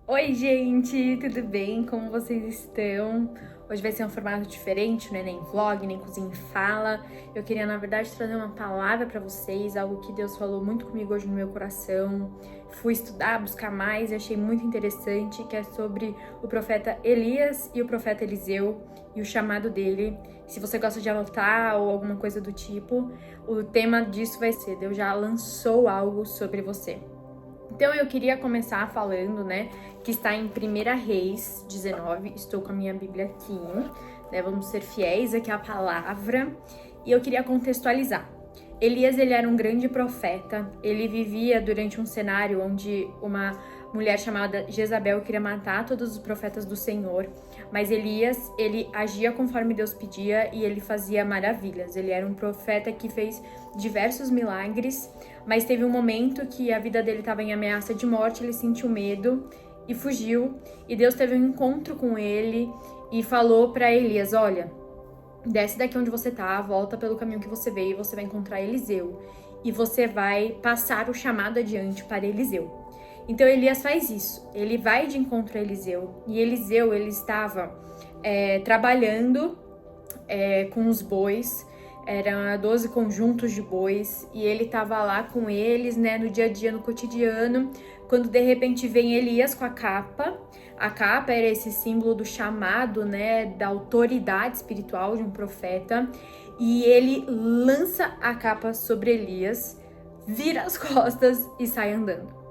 Oi, gente, tudo bem? Como vocês estão? Hoje vai ser um formato diferente, não é nem vlog, nem cozinha e fala. Eu queria, na verdade, trazer uma palavra pra vocês, algo que Deus falou muito comigo hoje no meu coração. Fui estudar, buscar mais e achei muito interessante, que é sobre o profeta Elias e o profeta Eliseu e o chamado dele. Se você gosta de anotar ou alguma coisa do tipo, o tema disso vai ser: Deus já lançou algo sobre você. Então eu queria começar falando, que está em 1 Reis 19, estou com a minha Bíblia aqui, vamos ser fiéis aqui à palavra, e eu queria contextualizar. Elias, ele era um grande profeta, ele vivia durante um cenário onde uma mulher chamada Jezabel queria matar todos os profetas do Senhor, mas Elias, ele agia conforme Deus pedia e ele fazia maravilhas. Ele era um profeta que fez diversos milagres, mas teve um momento que a vida dele estava em ameaça de morte, ele sentiu medo e fugiu, e Deus teve um encontro com ele e falou para Elias: olha, desce daqui onde você tá, volta pelo caminho que você veio e você vai encontrar Eliseu. E você vai passar o chamado adiante para Eliseu. Então Elias faz isso, ele vai de encontro a Eliseu. E Eliseu, ele estava trabalhando com os bois, eram 12 conjuntos de bois. E ele estava lá com eles, no dia a dia, no cotidiano, quando de repente vem Elias com a capa. A capa era esse símbolo do chamado, da autoridade espiritual de um profeta. E ele lança a capa sobre Elias, vira as costas e sai andando.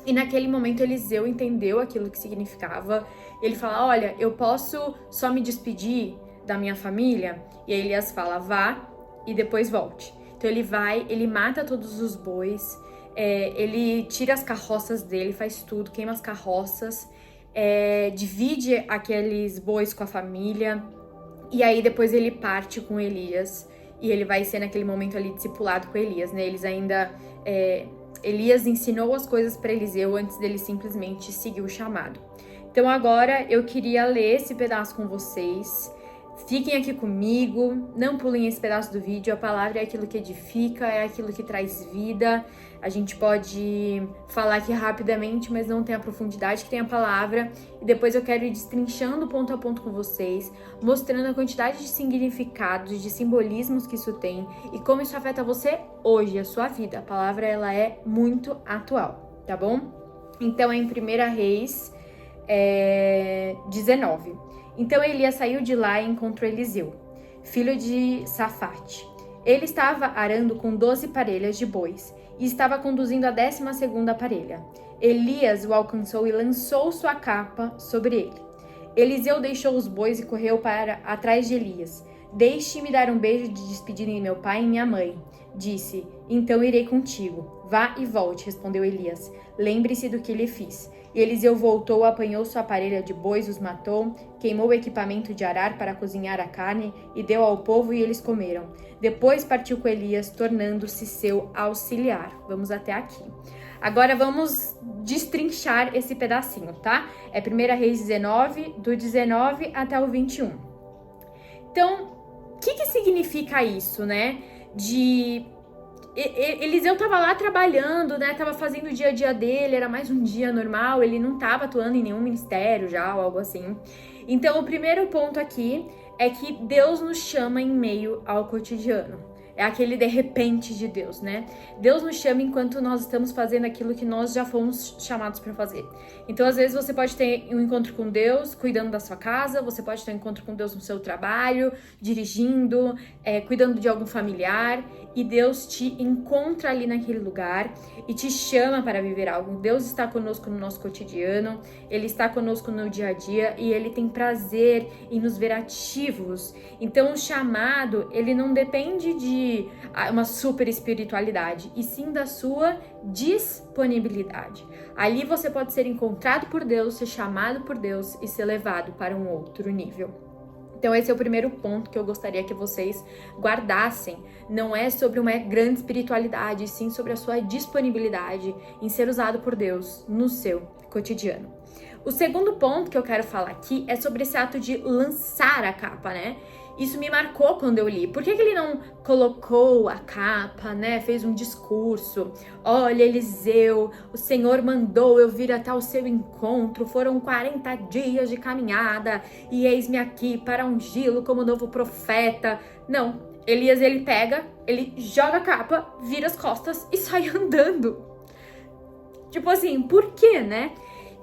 E naquele momento Eliseu entendeu aquilo que significava. Ele fala: olha, eu posso só me despedir da minha família? E aí Elias fala: vá e depois volte. Então ele vai, ele mata todos os bois, ele tira as carroças dele, faz tudo, queima as carroças, divide aqueles bois com a família, e aí depois ele parte com Elias, e ele vai ser naquele momento ali discipulado com Elias, Eles ainda... Elias ensinou as coisas para Eliseu antes dele simplesmente seguir o chamado. Então agora eu queria ler esse pedaço com vocês. Fiquem aqui comigo, não pulem esse pedaço do vídeo. A palavra é aquilo que edifica, é aquilo que traz vida. A gente pode falar aqui rapidamente, mas não tem a profundidade que tem a palavra. E depois eu quero ir destrinchando ponto a ponto com vocês, mostrando a quantidade de significados, de simbolismos que isso tem e como isso afeta você hoje, a sua vida. A palavra, ela é muito atual, tá bom? Então é em 1 Reis 19. Então Elias saiu de lá e encontrou Eliseu, filho de Safate. Ele estava arando com 12 parelhas de bois e estava conduzindo a 12ª parelha. Elias o alcançou e lançou sua capa sobre ele. Eliseu deixou os bois e correu para atrás de Elias. Deixe-me dar um beijo de despedida em meu pai e minha mãe, disse. Então irei contigo. Vá e volte, respondeu Elias. Lembre-se do que lhe fiz. E Eliseu voltou, apanhou sua parelha de bois, os matou, queimou o equipamento de arar para cozinhar a carne e deu ao povo e eles comeram. Depois partiu com Elias, tornando-se seu auxiliar. Vamos até aqui. Agora vamos destrinchar esse pedacinho, tá? É 1 Reis 19, do 19 até o 21. Então, o que significa isso, Eliseu tava lá trabalhando, tava fazendo o dia a dia dele, era mais um dia normal, ele não tava atuando em nenhum ministério já ou algo assim. Então, o primeiro ponto aqui é que Deus nos chama em meio ao cotidiano. É aquele de repente de Deus, Deus nos chama enquanto nós estamos fazendo aquilo que nós já fomos chamados para fazer. Então, às vezes, você pode ter um encontro com Deus cuidando da sua casa, você pode ter um encontro com Deus no seu trabalho, dirigindo, cuidando de algum familiar, e Deus te encontra ali naquele lugar e te chama para viver algo. Deus está conosco no nosso cotidiano, Ele está conosco no dia a dia e Ele tem prazer em nos ver ativos. Então, o chamado, ele não depende de uma super espiritualidade, e sim da sua disponibilidade. Ali você pode ser encontrado por Deus, ser chamado por Deus e ser levado para um outro nível. Então esse é o primeiro ponto que eu gostaria que vocês guardassem. Não é sobre uma grande espiritualidade, sim sobre a sua disponibilidade em ser usado por Deus no seu cotidiano. O segundo ponto que eu quero falar aqui é sobre esse ato de lançar a capa, Isso me marcou quando eu li. Por que ele não colocou a capa, né? Fez um discurso. Olha, Eliseu, o Senhor mandou eu vir até o seu encontro. Foram 40 dias de caminhada e eis-me aqui para ungí-lo como novo profeta. Não, Elias, ele pega, ele joga a capa, vira as costas e sai andando. Tipo assim, por quê, né?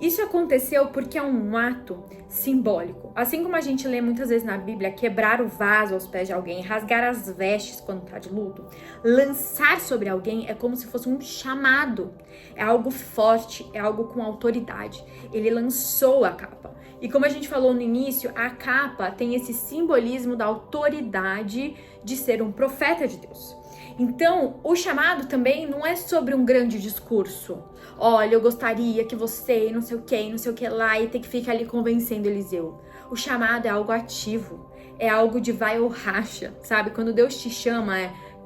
Isso aconteceu porque é um ato simbólico. Assim como a gente lê muitas vezes na Bíblia, quebrar o vaso aos pés de alguém, rasgar as vestes quando tá de luto, lançar sobre alguém é como se fosse um chamado. É algo forte, é algo com autoridade. Ele lançou a capa. E como a gente falou no início, a capa tem esse simbolismo da autoridade de ser um profeta de Deus. Então, o chamado também não é sobre um grande discurso. Olha, eu gostaria que você, não sei o que lá, e ter que ficar ali convencendo Eliseu. O chamado é algo ativo, é algo de vai ou racha, sabe? Quando Deus te chama,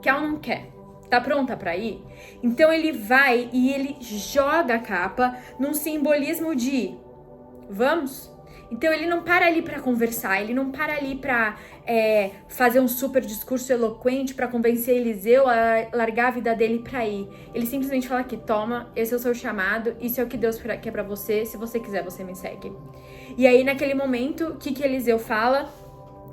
quer ou não quer? Tá pronta pra ir? Então ele vai e ele joga a capa num simbolismo de vamos? Então ele não para ali para conversar, ele não para ali para fazer um super discurso eloquente para convencer Eliseu a largar a vida dele para ir. Ele simplesmente fala aqui, toma, esse é o seu chamado, isso é o que Deus quer para você, se você quiser você me segue. E aí naquele momento, o que Eliseu fala?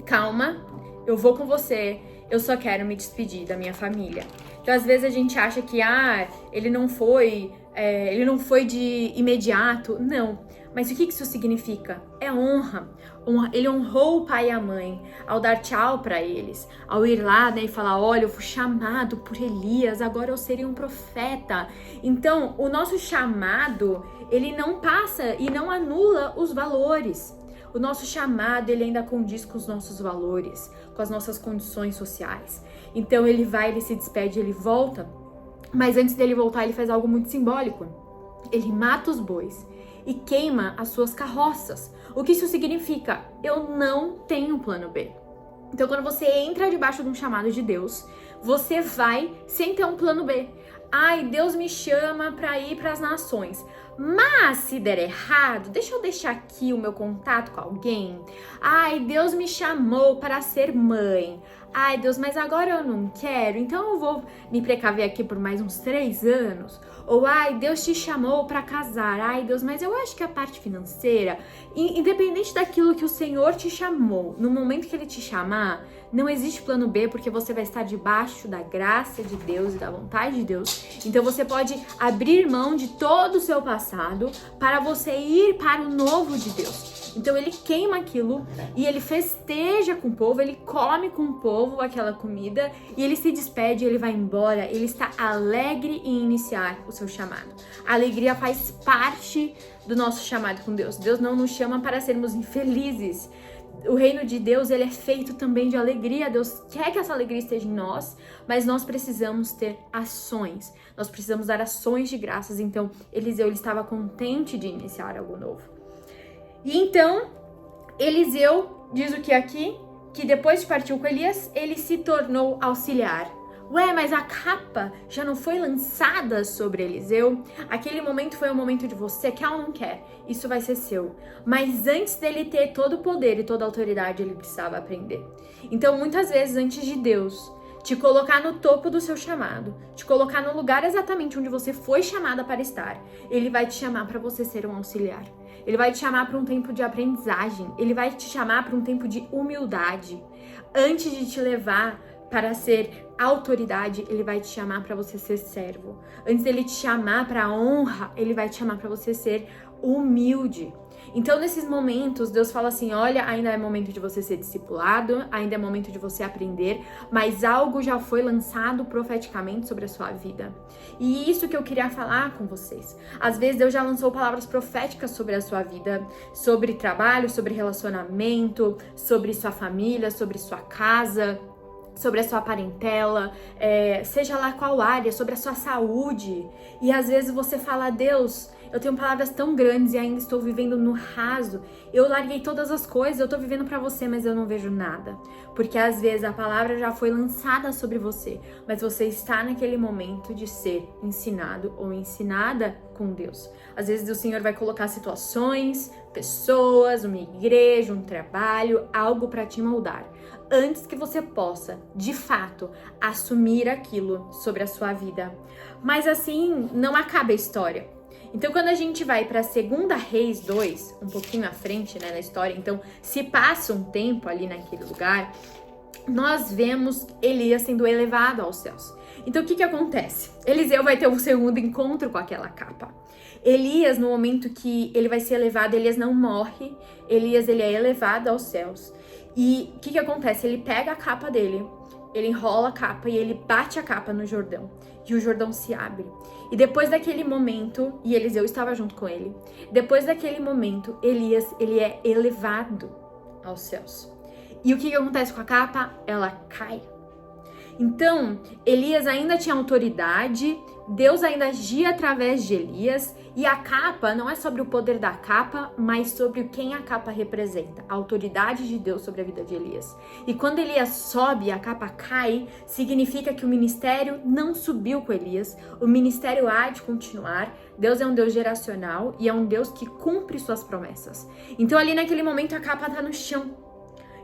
Calma, eu vou com você, eu só quero me despedir da minha família. Então às vezes a gente acha que ele não foi de imediato, não. Mas o que isso significa? É honra. Ele honrou o pai e a mãe ao dar tchau para eles, ao ir lá, né, e falar, olha, eu fui chamado por Elias, agora eu seria um profeta. Então, o nosso chamado, ele não passa e não anula os valores. O nosso chamado, ele ainda condiz com os nossos valores, com as nossas condições sociais. Então, ele se despede, ele volta, mas antes dele voltar, ele faz algo muito simbólico. Ele mata os bois e queima as suas carroças. O que isso significa? Eu não tenho plano B. Então, quando você entra debaixo de um chamado de Deus, você vai sem ter um plano B. Ai, Deus me chama para ir para as nações. Mas se der errado, deixa eu deixar aqui o meu contato com alguém. Ai, Deus me chamou para ser mãe. Ai, Deus, mas agora eu não quero, então eu vou me precaver aqui por mais uns 3 anos. Ou, ai, Deus te chamou para casar. Ai, Deus, mas eu acho que a parte financeira, independente daquilo que o Senhor te chamou, no momento que Ele te chamar, não existe plano B, porque você vai estar debaixo da graça de Deus e da vontade de Deus. Então você pode abrir mão de todo o seu passado para você ir para o novo de Deus. Então ele queima aquilo e ele festeja com o povo, ele come com o povo aquela comida e ele se despede, ele vai embora, ele está alegre em iniciar o seu chamado. A alegria faz parte do nosso chamado com Deus. Deus não nos chama para sermos infelizes. O reino de Deus, ele é feito também de alegria. Deus quer que essa alegria esteja em nós, mas nós precisamos ter ações. Nós precisamos dar ações de graças. Então, Eliseu, ele estava contente de iniciar algo novo. E então, Eliseu diz o que aqui? Que depois de partir com Elias, ele se tornou auxiliar. Ué, mas a capa já não foi lançada sobre Eliseu? Aquele momento foi o momento de você, quer ou não quer? Isso vai ser seu. Mas antes dele ter todo o poder e toda a autoridade, ele precisava aprender. Então, muitas vezes, antes de Deus te colocar no topo do seu chamado, te colocar no lugar exatamente onde você foi chamada para estar, ele vai te chamar para você ser um auxiliar. Ele vai te chamar para um tempo de aprendizagem. Ele vai te chamar para um tempo de humildade. Antes de te levar para ser autoridade, ele vai te chamar para você ser servo. Antes dele te chamar para a honra, ele vai te chamar para você ser humilde. Então, nesses momentos, Deus fala assim, olha, ainda é momento de você ser discipulado, ainda é momento de você aprender, mas algo já foi lançado profeticamente sobre a sua vida. E isso que eu queria falar com vocês. Às vezes, Deus já lançou palavras proféticas sobre a sua vida, sobre trabalho, sobre relacionamento, sobre sua família, sobre sua casa, sobre a sua parentela, seja lá qual área, sobre a sua saúde. E às vezes você fala, Deus, eu tenho palavras tão grandes e ainda estou vivendo no raso. Eu larguei todas as coisas, eu tô vivendo pra você, mas eu não vejo nada. Porque às vezes a palavra já foi lançada sobre você, mas você está naquele momento de ser ensinado ou ensinada com Deus. Às vezes o Senhor vai colocar situações, pessoas, uma igreja, um trabalho, algo pra te moldar, antes que você possa, de fato, assumir aquilo sobre a sua vida. Mas assim, não acaba a história. Então, quando a gente vai para 2 Reis 2, um pouquinho à frente, né, na história, então, se passa um tempo ali naquele lugar, nós vemos Elias sendo elevado aos céus. Então, o que acontece? Eliseu vai ter um segundo encontro com aquela capa. Elias, no momento que ele vai ser elevado, Elias não morre. Elias, ele é elevado aos céus. E o que acontece? Ele pega a capa dele, ele enrola a capa e ele bate a capa no Jordão. E o Jordão se abre. E depois daquele momento, e Eliseu estava junto com ele, depois daquele momento, Elias, ele é elevado aos céus. E o que acontece com a capa? Ela cai. Então, Elias ainda tinha autoridade, Deus ainda agia através de Elias, e a capa não é sobre o poder da capa, mas sobre quem a capa representa, a autoridade de Deus sobre a vida de Elias. E quando Elias sobe e a capa cai, significa que o ministério não subiu com Elias, o ministério há de continuar. Deus é um Deus geracional e é um Deus que cumpre suas promessas. Então ali naquele momento a capa está no chão.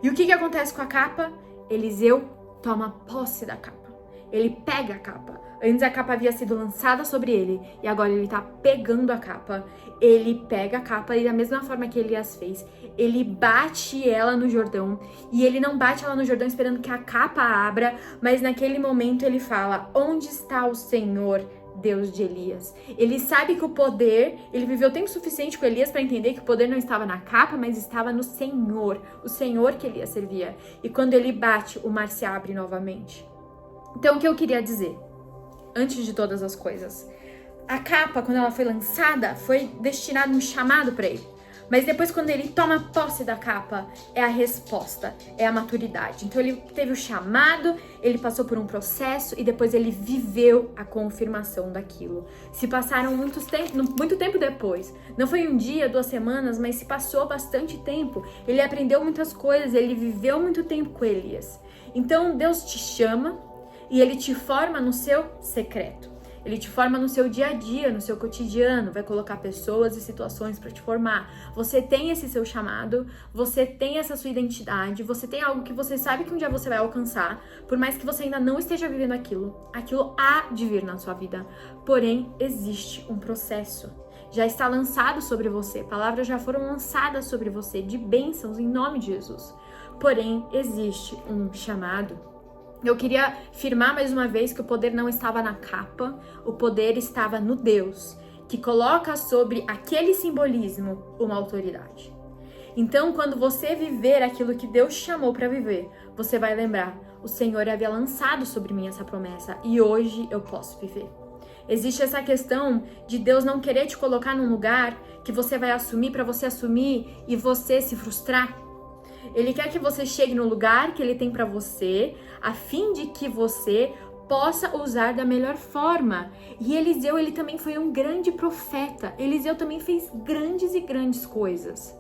E o que acontece com a capa? Eliseu toma posse da capa. Ele pega a capa. Antes a capa havia sido lançada sobre ele e agora ele tá pegando a capa. Ele pega a capa e da mesma forma que Elias fez, ele bate ela no Jordão. E ele não bate ela no Jordão esperando que a capa abra, mas naquele momento ele fala: onde está o Senhor, Deus de Elias? Ele sabe que o poder, ele viveu tempo suficiente com Elias para entender que o poder não estava na capa, mas estava no Senhor, o Senhor que Elias servia. E quando ele bate, o mar se abre novamente. Então, o que eu queria dizer, antes de todas as coisas, a capa, quando ela foi lançada, foi destinado um chamado para ele. Mas depois, quando ele toma posse da capa, é a resposta, é a maturidade. Então, ele teve o chamado, ele passou por um processo e depois ele viveu a confirmação daquilo. Se passaram muito tempo depois. Não foi um dia, 2 semanas, mas se passou bastante tempo. Ele aprendeu muitas coisas, ele viveu muito tempo com Elias. Então, Deus te chama e ele te forma no seu secreto. Ele te forma no seu dia a dia, no seu cotidiano, vai colocar pessoas e situações para te formar. Você tem esse seu chamado, você tem essa sua identidade, você tem algo que você sabe que um dia você vai alcançar, por mais que você ainda não esteja vivendo aquilo há de vir na sua vida. Porém, existe um processo. Já está lançado sobre você, palavras já foram lançadas sobre você de bênçãos em nome de Jesus. Porém, existe um chamado. Eu queria afirmar mais uma vez que o poder não estava na capa, o poder estava no Deus, que coloca sobre aquele simbolismo uma autoridade. Então, quando você viver aquilo que Deus chamou para viver, você vai lembrar: o Senhor havia lançado sobre mim essa promessa e hoje eu posso viver. Existe essa questão de Deus não querer te colocar num lugar que você vai assumir para você assumir e você se frustrar. Ele quer que você chegue no lugar que ele tem para você, a fim de que você possa usar da melhor forma. E Eliseu, ele também foi um grande profeta. Eliseu também fez grandes e grandes coisas.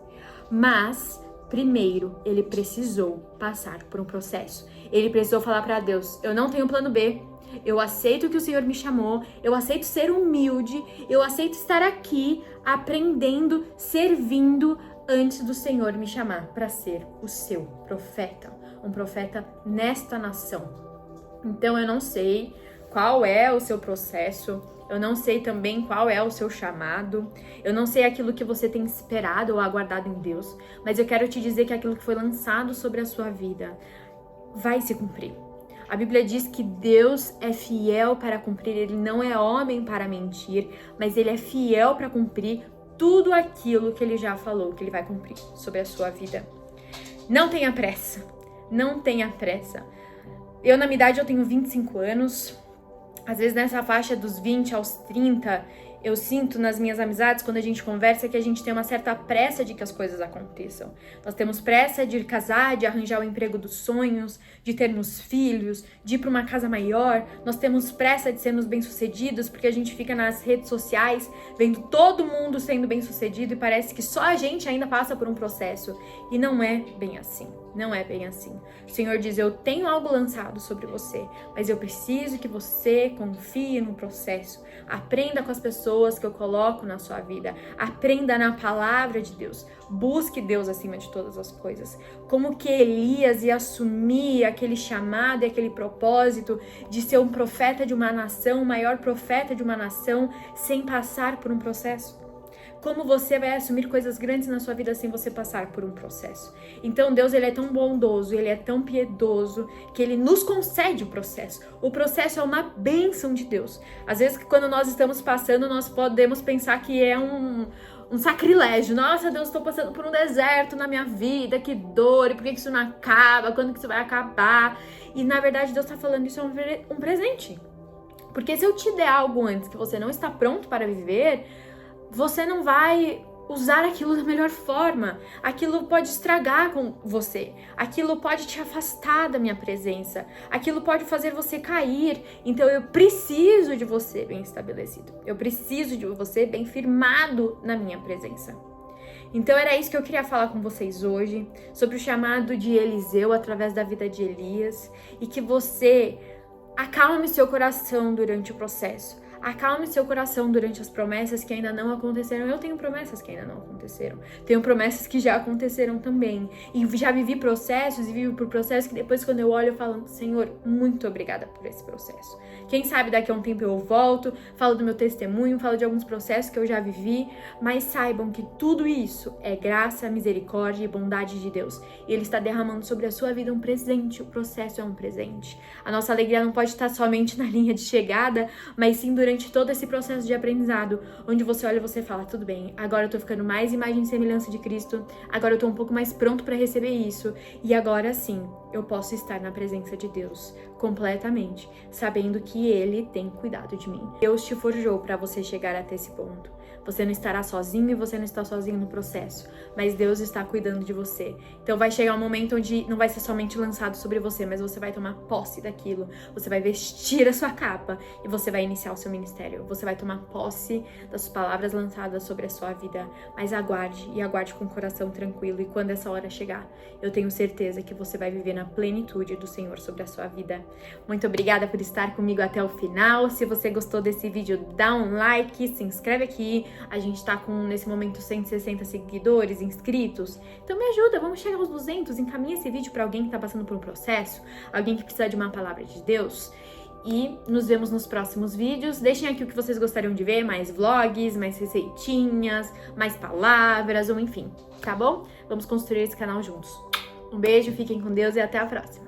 Mas, primeiro, ele precisou passar por um processo. Ele precisou falar para Deus: eu não tenho plano B. Eu aceito que o Senhor me chamou, eu aceito ser humilde, eu aceito estar aqui aprendendo, servindo, antes do Senhor me chamar para ser o seu profeta, um profeta nesta nação. Então eu não sei qual é o seu processo, eu não sei também qual é o seu chamado, eu não sei aquilo que você tem esperado ou aguardado em Deus, mas eu quero te dizer que aquilo que foi lançado sobre a sua vida vai se cumprir. A Bíblia diz que Deus é fiel para cumprir, Ele não é homem para mentir, mas Ele é fiel para cumprir tudo aquilo que Ele já falou que Ele vai cumprir sobre a sua vida. Não tenha pressa, não tenha pressa. Eu, na minha idade, eu tenho 25 anos, às vezes nessa faixa dos 20 aos 30, Eu sinto nas minhas amizades, quando a gente conversa, que a gente tem uma certa pressa de que as coisas aconteçam. Nós temos pressa de casar, de arranjar o emprego dos sonhos, de termos filhos, de ir para uma casa maior. Nós temos pressa de sermos bem-sucedidos, porque a gente fica nas redes sociais vendo todo mundo sendo bem-sucedido e parece que só a gente ainda passa por um processo. E não é bem assim. Não é bem assim. O Senhor diz, eu tenho algo lançado sobre você, mas eu preciso que você confie no processo. Aprenda com as pessoas que eu coloco na sua vida. Aprenda na palavra de Deus. Busque Deus acima de todas as coisas. Como que Elias ia assumir aquele chamado e aquele propósito de ser um profeta de uma nação, o maior profeta de uma nação, sem passar por um processo? Como você vai assumir coisas grandes na sua vida sem você passar por um processo? Então Deus, ele é tão bondoso, ele é tão piedoso, que ele nos concede o processo. O processo é uma bênção de Deus. Às vezes, quando nós estamos passando, nós podemos pensar que é um sacrilégio. Nossa, Deus, estou passando por um deserto na minha vida, que dor, e por que isso não acaba? Quando que isso vai acabar? E na verdade, Deus está falando isso é um presente. Porque se eu te der algo antes que você não está pronto para viver, você não vai usar aquilo da melhor forma. Aquilo pode estragar com você. Aquilo pode te afastar da minha presença. Aquilo pode fazer você cair. Então eu preciso de você bem estabelecido. Eu preciso de você bem firmado na minha presença. Então era isso que eu queria falar com vocês hoje, sobre o chamado de Eliseu através da vida de Elias, e que você acalme seu coração durante o processo. Acalme seu coração durante as promessas que ainda não aconteceram. Eu tenho promessas que ainda não aconteceram. Tenho promessas que já aconteceram também. E já vivi processos e vivo por processos que depois, quando eu olho, eu falo, Senhor, muito obrigada por esse processo. Quem sabe daqui a um tempo eu volto, falo do meu testemunho, falo de alguns processos que eu já vivi, mas saibam que tudo isso é graça, misericórdia e bondade de Deus. E Ele está derramando sobre a sua vida um presente. O processo é um presente. A nossa alegria não pode estar somente na linha de chegada, mas sim durante todo esse processo de aprendizado, onde você olha e você fala, tudo bem, agora eu tô ficando mais imagem e semelhança de Cristo, agora eu tô um pouco mais pronto para receber isso, e agora sim, eu posso estar na presença de Deus completamente, sabendo que Ele tem cuidado de mim. Deus te forjou para você chegar até esse ponto. Você não estará sozinho e você não está sozinho no processo, mas Deus está cuidando de você. Então vai chegar um momento onde não vai ser somente lançado sobre você, mas você vai tomar posse daquilo, você vai vestir a sua capa e você vai iniciar o seu ministério. Você vai tomar posse das palavras lançadas sobre a sua vida, mas aguarde e aguarde com o coração tranquilo, e quando essa hora chegar, eu tenho certeza que você vai viver na plenitude do Senhor sobre a sua vida. Muito obrigada por estar comigo até o final. Se você gostou desse vídeo, dá um like, se inscreve aqui. A gente tá com, nesse momento, 160 seguidores, inscritos. Então me ajuda, vamos chegar aos 200. Encaminha esse vídeo para alguém que tá passando por um processo, alguém que precisa de uma palavra de Deus. E nos vemos nos próximos vídeos. Deixem aqui o que vocês gostariam de ver, mais vlogs, mais receitinhas, mais palavras, ou enfim, tá bom? Vamos construir esse canal juntos. Um beijo, fiquem com Deus e até a próxima.